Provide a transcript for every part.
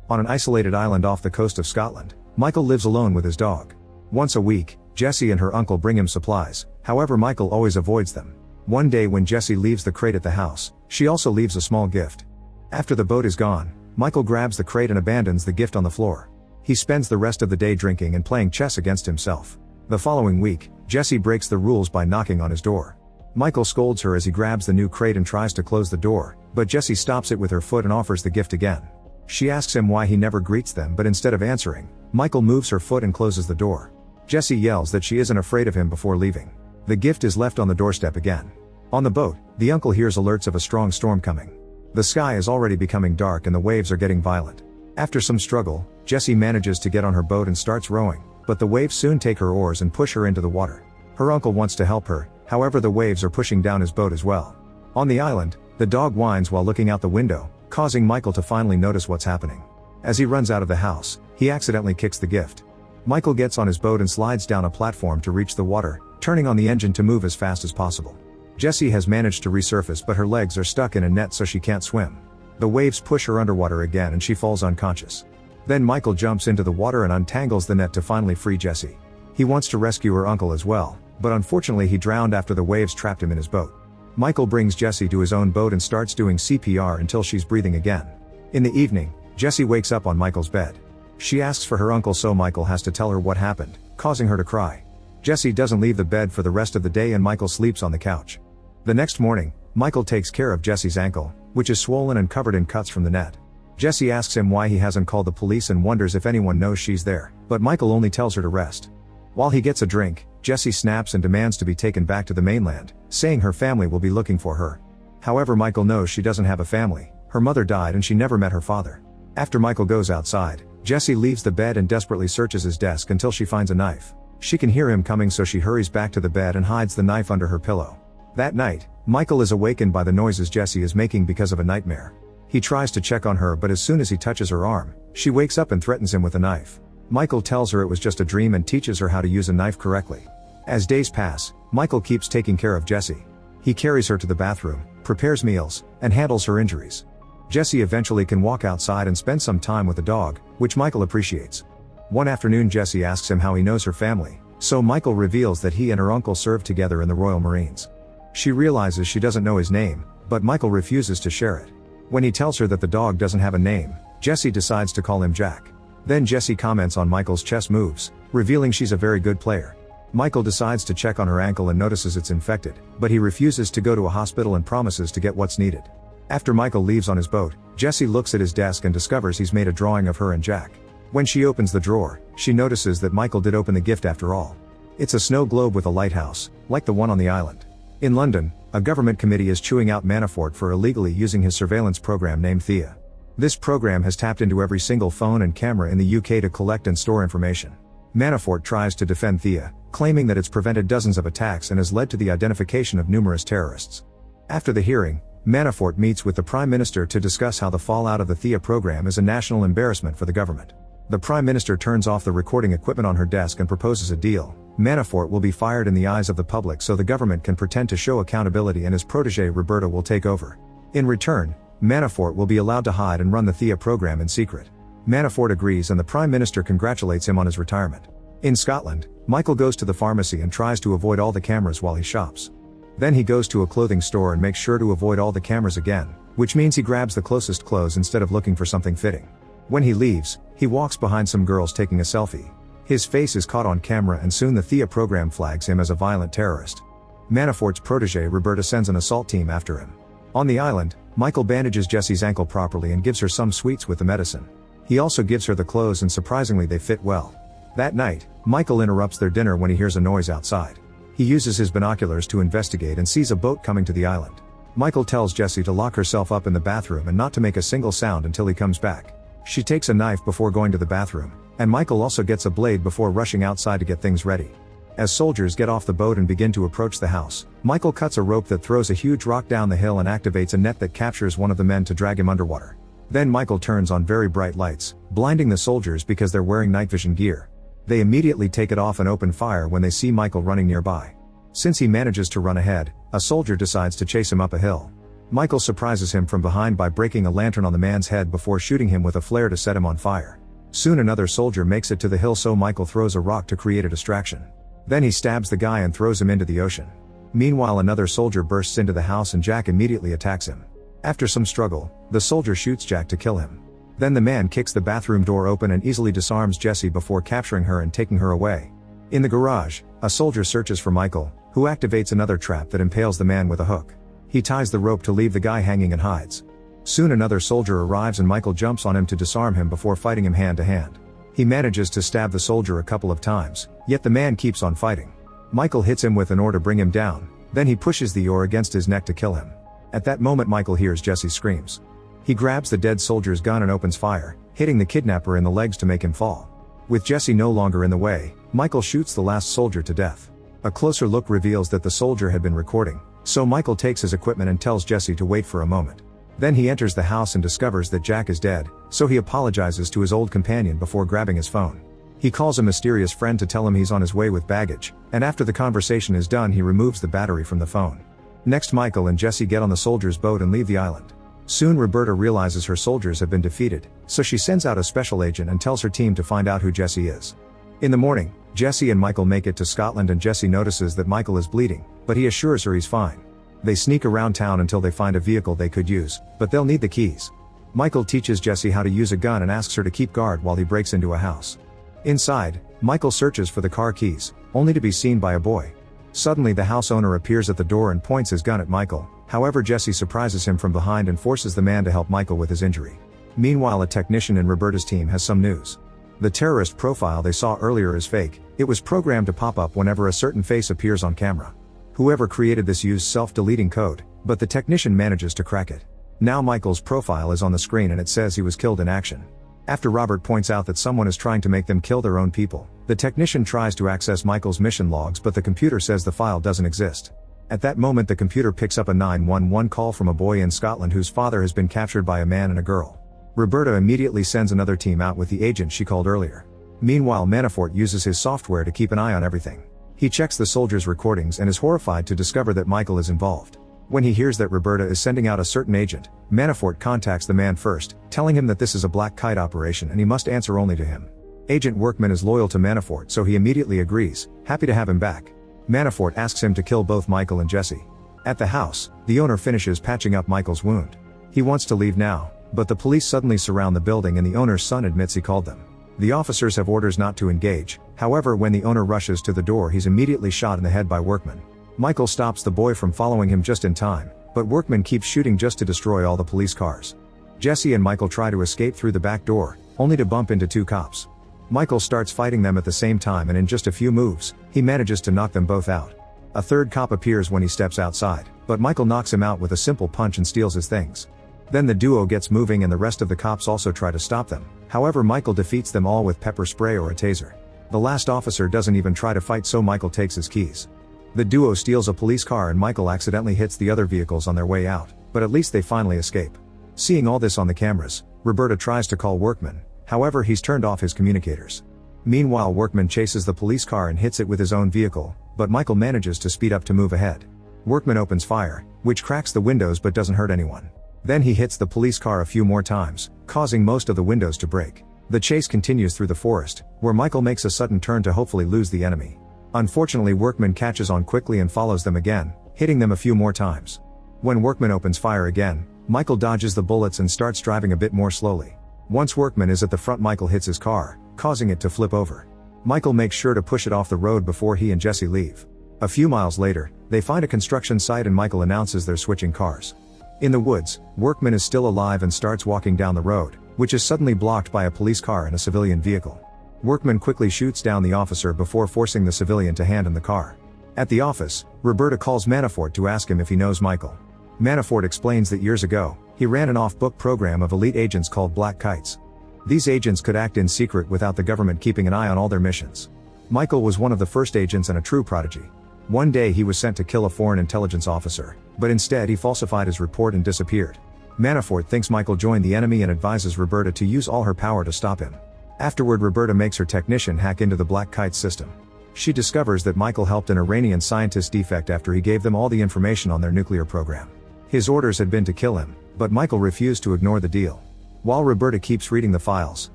On an isolated island off the coast of Scotland, Michael lives alone with his dog. Once a week, Jessie and her uncle bring him supplies, however Michael always avoids them. One day when Jessie leaves the crate at the house, she also leaves a small gift. After the boat is gone, Michael grabs the crate and abandons the gift on the floor. He spends the rest of the day drinking and playing chess against himself. The following week, Jessie breaks the rules by knocking on his door. Michael scolds her as he grabs the new crate and tries to close the door, but Jessie stops it with her foot and offers the gift again. She asks him why he never greets them, but instead of answering, Michael moves her foot and closes the door. Jessie yells that she isn't afraid of him before leaving. The gift is left on the doorstep again. On the boat, the uncle hears alerts of a strong storm coming. The sky is already becoming dark and the waves are getting violent. After some struggle, Jessie manages to get on her boat and starts rowing, but the waves soon take her oars and push her into the water. Her uncle wants to help her, however the waves are pushing down his boat as well. On the island, the dog whines while looking out the window, causing Michael to finally notice what's happening. As he runs out of the house, he accidentally kicks the gift. Michael gets on his boat and slides down a platform to reach the water, turning on the engine to move as fast as possible. Jessie has managed to resurface, but her legs are stuck in a net so she can't swim. The waves push her underwater again and she falls unconscious. Then Michael jumps into the water and untangles the net to finally free Jessie. He wants to rescue her uncle as well, but unfortunately he drowned after the waves trapped him in his boat. Michael brings Jessie to his own boat and starts doing CPR until she's breathing again. In the evening, Jessie wakes up on Michael's bed. She asks for her uncle, so Michael has to tell her what happened, causing her to cry. Jessie doesn't leave the bed for the rest of the day and Michael sleeps on the couch. The next morning, Michael takes care of Jessie's ankle, which is swollen and covered in cuts from the net. Jessie asks him why he hasn't called the police and wonders if anyone knows she's there, but Michael only tells her to rest. While he gets a drink, Jessie snaps and demands to be taken back to the mainland, saying her family will be looking for her. However, Michael knows she doesn't have a family. Her mother died and she never met her father. After Michael goes outside, Jessie leaves the bed and desperately searches his desk until she finds a knife. She can hear him coming, so she hurries back to the bed and hides the knife under her pillow. That night, Michael is awakened by the noises Jessie is making because of a nightmare. He tries to check on her, but as soon as he touches her arm, she wakes up and threatens him with a knife. Michael tells her it was just a dream and teaches her how to use a knife correctly. As days pass, Michael keeps taking care of Jessie. He carries her to the bathroom, prepares meals, and handles her injuries. Jessie eventually can walk outside and spend some time with the dog, which Michael appreciates. One afternoon, Jessie asks him how he knows her family, so Michael reveals that he and her uncle served together in the Royal Marines. She realizes she doesn't know his name, but Michael refuses to share it. When he tells her that the dog doesn't have a name, Jessie decides to call him Jack. Then Jessie comments on Michael's chess moves, revealing she's a very good player. Michael decides to check on her ankle and notices it's infected, but he refuses to go to a hospital and promises to get what's needed. After Michael leaves on his boat, Jessie looks at his desk and discovers he's made a drawing of her and Jack. When she opens the drawer, she notices that Michael did open the gift after all. It's a snow globe with a lighthouse, like the one on the island. In London, a government committee is chewing out Manafort for illegally using his surveillance program named Thea. This program has tapped into every single phone and camera in the UK to collect and store information. Manafort tries to defend Thea, claiming that it's prevented dozens of attacks and has led to the identification of numerous terrorists. After the hearing, Manafort meets with the Prime Minister to discuss how the fallout of the Thea program is a national embarrassment for the government. The Prime Minister turns off the recording equipment on her desk and proposes a deal. Manafort will be fired in the eyes of the public so the government can pretend to show accountability and his protege Roberta will take over. In return, Manafort will be allowed to hide and run the Thea program in secret. Manafort agrees and the Prime Minister congratulates him on his retirement. In Scotland, Michael goes to the pharmacy and tries to avoid all the cameras while he shops. Then he goes to a clothing store and makes sure to avoid all the cameras again, which means he grabs the closest clothes instead of looking for something fitting. When he leaves, he walks behind some girls taking a selfie. His face is caught on camera and soon the Thea program flags him as a violent terrorist. Manafort's protege Roberta sends an assault team after him. On the island, Michael bandages Jessie's ankle properly and gives her some sweets with the medicine. He also gives her the clothes and surprisingly they fit well. That night, Michael interrupts their dinner when he hears a noise outside. He uses his binoculars to investigate and sees a boat coming to the island. Michael tells Jessie to lock herself up in the bathroom and not to make a single sound until he comes back. She takes a knife before going to the bathroom, and Michael also gets a blade before rushing outside to get things ready. As soldiers get off the boat and begin to approach the house, Michael cuts a rope that throws a huge rock down the hill and activates a net that captures one of the men to drag him underwater. Then Michael turns on very bright lights, blinding the soldiers because they're wearing night vision gear. They immediately take it off and open fire when they see Michael running nearby. Since he manages to run ahead, a soldier decides to chase him up a hill. Michael surprises him from behind by breaking a lantern on the man's head before shooting him with a flare to set him on fire. Soon another soldier makes it to the hill, so Michael throws a rock to create a distraction. Then he stabs the guy and throws him into the ocean. Meanwhile, another soldier bursts into the house and Jack immediately attacks him. After some struggle, the soldier shoots Jack to kill him. Then the man kicks the bathroom door open and easily disarms Jessie before capturing her and taking her away. In the garage, a soldier searches for Michael, who activates another trap that impales the man with a hook. He ties the rope to leave the guy hanging and hides. Soon another soldier arrives and Michael jumps on him to disarm him before fighting him hand to hand. He manages to stab the soldier a couple of times, yet the man keeps on fighting. Michael hits him with an oar to bring him down, then he pushes the oar against his neck to kill him. At that moment Michael hears Jessie's screams. He grabs the dead soldier's gun and opens fire, hitting the kidnapper in the legs to make him fall. With Jessie no longer in the way, Michael shoots the last soldier to death. A closer look reveals that the soldier had been recording, so Michael takes his equipment and tells Jessie to wait for a moment. Then he enters the house and discovers that Jack is dead, so he apologizes to his old companion before grabbing his phone. He calls a mysterious friend to tell him he's on his way with baggage, and after the conversation is done he removes the battery from the phone. Next, Michael and Jessie get on the soldier's boat and leave the island. Soon Roberta realizes her soldiers have been defeated, so she sends out a special agent and tells her team to find out who Jessie is. In the morning, Jessie and Michael make it to Scotland and Jessie notices that Michael is bleeding, but he assures her he's fine. They sneak around town until they find a vehicle they could use, but they'll need the keys. Michael teaches Jessie how to use a gun and asks her to keep guard while he breaks into a house. Inside, Michael searches for the car keys, only to be seen by a boy. Suddenly the house owner appears at the door and points his gun at Michael, however Jessie surprises him from behind and forces the man to help Michael with his injury. Meanwhile, a technician in Roberta's team has some news. The terrorist profile they saw earlier is fake, it was programmed to pop up whenever a certain face appears on camera. Whoever created this used self-deleting code, but the technician manages to crack it. Now Michael's profile is on the screen and it says he was killed in action. After Robert points out that someone is trying to make them kill their own people, the technician tries to access Michael's mission logs, but the computer says the file doesn't exist. At that moment the computer picks up a 911 call from a boy in Scotland whose father has been captured by a man and a girl. Roberta immediately sends another team out with the agent she called earlier. Meanwhile, Manafort uses his software to keep an eye on everything. He checks the soldiers' recordings and is horrified to discover that Michael is involved. When he hears that Roberta is sending out a certain agent, Manafort contacts the man first, telling him that this is a black kite operation and he must answer only to him. Agent Workman is loyal to Manafort, so he immediately agrees, happy to have him back. Manafort asks him to kill both Michael and Jessie. At the house, the owner finishes patching up Michael's wound. He wants to leave now, but the police suddenly surround the building and the owner's son admits he called them. The officers have orders not to engage, however when the owner rushes to the door he's immediately shot in the head by Workman. Michael stops the boy from following him just in time, but Workman keeps shooting just to destroy all the police cars. Jessie and Michael try to escape through the back door, only to bump into two cops. Michael starts fighting them at the same time and in just a few moves, he manages to knock them both out. A third cop appears when he steps outside, but Michael knocks him out with a simple punch and steals his things. Then the duo gets moving and the rest of the cops also try to stop them, however Michael defeats them all with pepper spray or a taser. The last officer doesn't even try to fight, so Michael takes his keys. The duo steals a police car and Michael accidentally hits the other vehicles on their way out, but at least they finally escape. Seeing all this on the cameras, Roberta tries to call Workman, however he's turned off his communicators. Meanwhile, Workman chases the police car and hits it with his own vehicle, but Michael manages to speed up to move ahead. Workman opens fire, which cracks the windows but doesn't hurt anyone. Then he hits the police car a few more times, causing most of the windows to break. The chase continues through the forest, where Michael makes a sudden turn to hopefully lose the enemy. Unfortunately, Workman catches on quickly and follows them again, hitting them a few more times. When Workman opens fire again, Michael dodges the bullets and starts driving a bit more slowly. Once Workman is at the front, Michael hits his car, causing it to flip over. Michael makes sure to push it off the road before he and Jessie leave. A few miles later, they find a construction site and Michael announces they're switching cars. In the woods, Workman is still alive and starts walking down the road, which is suddenly blocked by a police car and a civilian vehicle. Workman quickly shoots down the officer before forcing the civilian to hand him the car. At the office, Roberta calls Manafort to ask him if he knows Michael. Manafort explains that years ago, he ran an off-book program of elite agents called Black Kites. These agents could act in secret without the government keeping an eye on all their missions. Michael was one of the first agents and a true prodigy. One day he was sent to kill a foreign intelligence officer, but instead he falsified his report and disappeared. Manafort thinks Michael joined the enemy and advises Roberta to use all her power to stop him. Afterward, Roberta makes her technician hack into the Black Kite system. She discovers that Michael helped an Iranian scientist defect after he gave them all the information on their nuclear program. His orders had been to kill him, but Michael refused to ignore the deal. While Roberta keeps reading the files,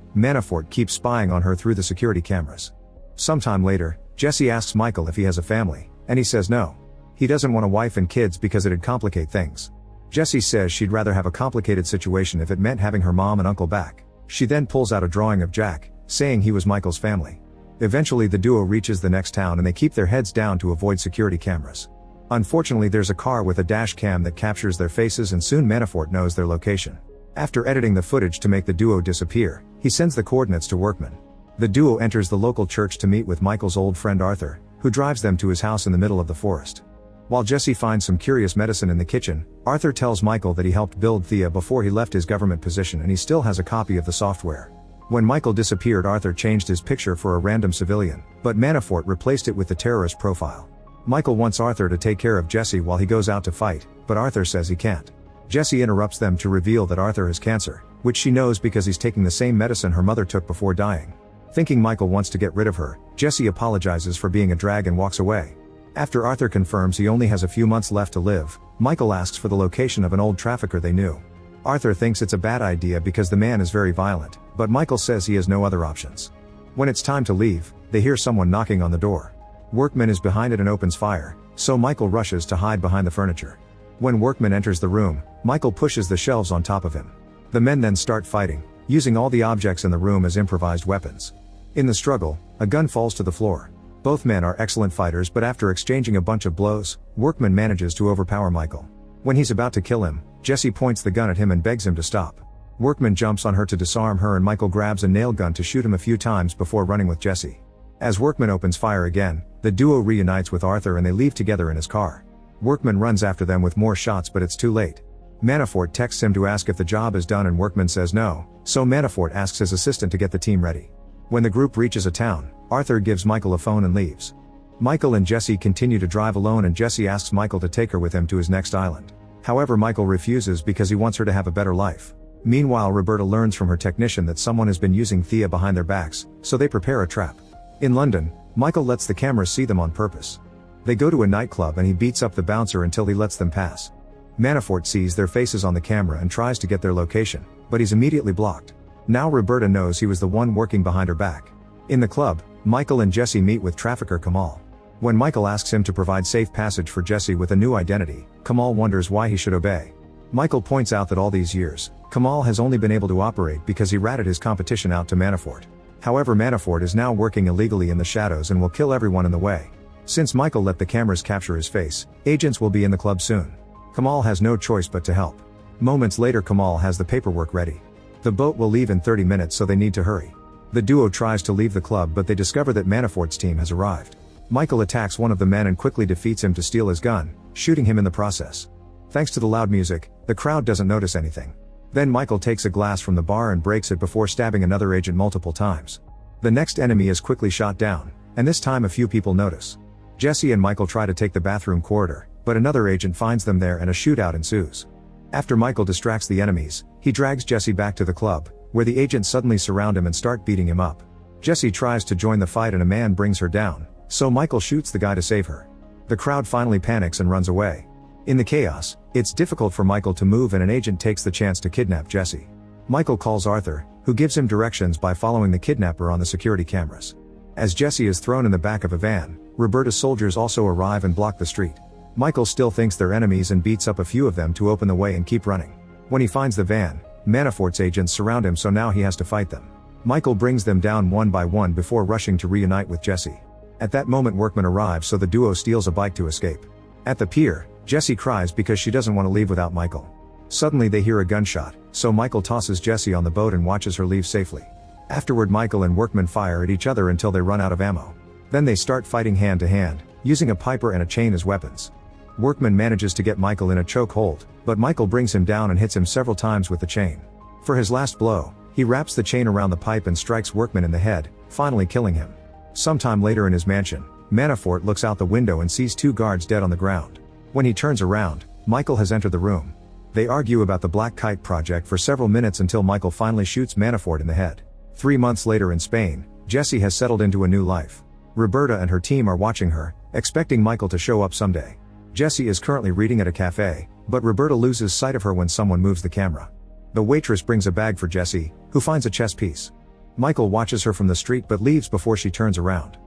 Manafort keeps spying on her through the security cameras. Sometime later, Jesse asks Michael if he has a family, and he says no. He doesn't want a wife and kids because it'd complicate things. Jesse says she'd rather have a complicated situation if it meant having her mom and uncle back. She then pulls out a drawing of Jack, saying he was Michael's family. Eventually the duo reaches the next town and they keep their heads down to avoid security cameras. Unfortunately, there's a car with a dash cam that captures their faces and soon Manafort knows their location. After editing the footage to make the duo disappear, he sends the coordinates to Workman. The duo enters the local church to meet with Michael's old friend Arthur, who drives them to his house in the middle of the forest. While Jesse finds some curious medicine in the kitchen, Arthur tells Michael that he helped build Thea before he left his government position and he still has a copy of the software. When Michael disappeared, Arthur changed his picture for a random civilian, but Manafort replaced it with the terrorist profile. Michael wants Arthur to take care of Jesse while he goes out to fight, but Arthur says he can't. Jesse interrupts them to reveal that Arthur has cancer, which she knows because he's taking the same medicine her mother took before dying. Thinking Michael wants to get rid of her, Jesse apologizes for being a drag and walks away. After Arthur confirms he only has a few months left to live, Michael asks for the location of an old trafficker they knew. Arthur thinks it's a bad idea because the man is very violent, but Michael says he has no other options. When it's time to leave, they hear someone knocking on the door. Workman is behind it and opens fire, so Michael rushes to hide behind the furniture. When Workman enters the room, Michael pushes the shelves on top of him. The men then start fighting, using all the objects in the room as improvised weapons. In the struggle, a gun falls to the floor. Both men are excellent fighters, but after exchanging a bunch of blows, Workman manages to overpower Michael. When he's about to kill him, Jesse points the gun at him and begs him to stop. Workman jumps on her to disarm her and Michael grabs a nail gun to shoot him a few times before running with Jesse. As Workman opens fire again, the duo reunites with Arthur and they leave together in his car. Workman runs after them with more shots, but it's too late. Manafort texts him to ask if the job is done and Workman says no, so Manafort asks his assistant to get the team ready. When the group reaches a town, Arthur gives Michael a phone and leaves. Michael and Jesse continue to drive alone and Jesse asks Michael to take her with him to his next island. However, Michael refuses because he wants her to have a better life. Meanwhile, Roberta learns from her technician that someone has been using Thea behind their backs, so they prepare a trap. In London, Michael lets the cameras see them on purpose. They go to a nightclub and he beats up the bouncer until he lets them pass. Manafort sees their faces on the camera and tries to get their location, but he's immediately blocked. Now Roberta knows he was the one working behind her back. In the club, Michael and Jesse meet with trafficker Kamal. When Michael asks him to provide safe passage for Jesse with a new identity, Kamal wonders why he should obey. Michael points out that all these years, Kamal has only been able to operate because he ratted his competition out to Manafort. However, Manafort is now working illegally in the shadows and will kill everyone in the way. Since Michael let the cameras capture his face, agents will be in the club soon. Kamal has no choice but to help. Moments later, Kamal has the paperwork ready. The boat will leave in 30 minutes, so they need to hurry. The duo tries to leave the club, but they discover that Manafort's team has arrived. Michael attacks one of the men and quickly defeats him to steal his gun, shooting him in the process. Thanks to the loud music, the crowd doesn't notice anything. Then Michael takes a glass from the bar and breaks it before stabbing another agent multiple times. The next enemy is quickly shot down, and this time a few people notice. Jesse and Michael try to take the bathroom corridor, but another agent finds them there and a shootout ensues. After Michael distracts the enemies, he drags Jesse back to the club, where the agents suddenly surround him and start beating him up. Jesse tries to join the fight and a man brings her down, so Michael shoots the guy to save her. The crowd finally panics and runs away. In the chaos, it's difficult for Michael to move and an agent takes the chance to kidnap Jesse. Michael calls Arthur, who gives him directions by following the kidnapper on the security cameras. As Jesse is thrown in the back of a van, Roberta's soldiers also arrive and block the street. Michael still thinks they're enemies and beats up a few of them to open the way and keep running. When he finds the van, Manafort's agents surround him, so now he has to fight them. Michael brings them down one by one before rushing to reunite with Jesse. At that moment, Workman arrives, so the duo steals a bike to escape. At the pier, Jesse cries because she doesn't want to leave without Michael. Suddenly they hear a gunshot, so Michael tosses Jesse on the boat and watches her leave safely. Afterward, Michael and Workman fire at each other until they run out of ammo. Then they start fighting hand to hand, using a piper and a chain as weapons. Workman manages to get Michael in a chokehold, but Michael brings him down and hits him several times with the chain. For his last blow, he wraps the chain around the pipe and strikes Workman in the head, finally killing him. Sometime later in his mansion, Manafort looks out the window and sees two guards dead on the ground. When he turns around, Michael has entered the room. They argue about the Black Kite project for several minutes until Michael finally shoots Manafort in the head. 3 months later in Spain, Jesse has settled into a new life. Roberta and her team are watching her, expecting Michael to show up someday. Jessie is currently reading at a cafe, but Roberta loses sight of her when someone moves the camera. The waitress brings a bag for Jessie, who finds a chess piece. Michael watches her from the street but leaves before she turns around.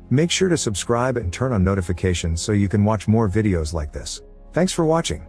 Make sure to subscribe and turn on notifications so you can watch more videos like this. Thanks for watching.